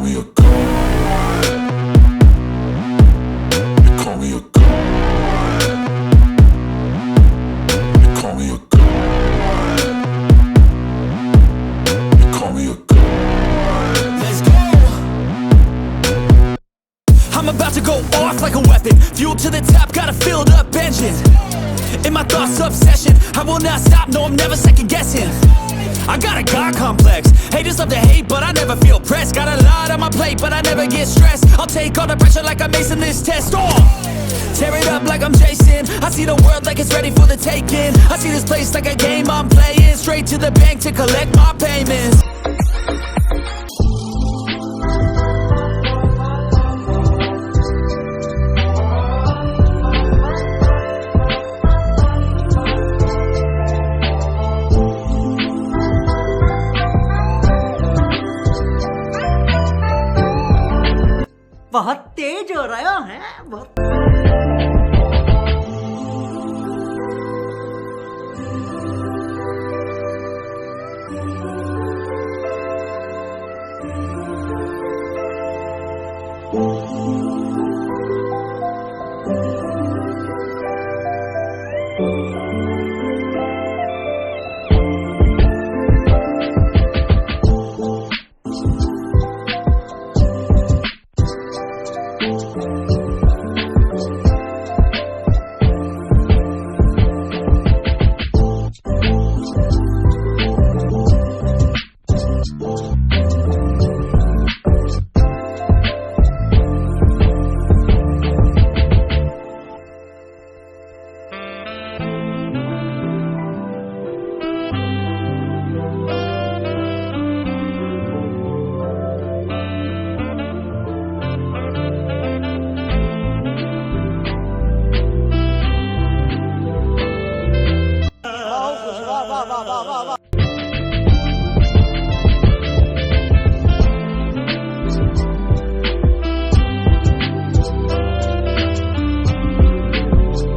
me a god. They call me a god. They call me a god. They call me a god. Let's go. I'm about to go off like a weapon. Fuel to the top, got a filled up engine. In my thoughts, obsession. I will not stop, no, I'm never second guessing. I got a God complex. Haters love to hate, but I never feel pressed. Got a lot on my plate, but I never get stressed. I'll take all the pressure like I'm acing this test. Tear it up like I'm Jason. I see the world like it's ready for the taking. I see this place like a game I'm playing. Straight to the bank to collect my payments. बहुत तेज हो रहा है बहुत। वाह वाह वाह वाह।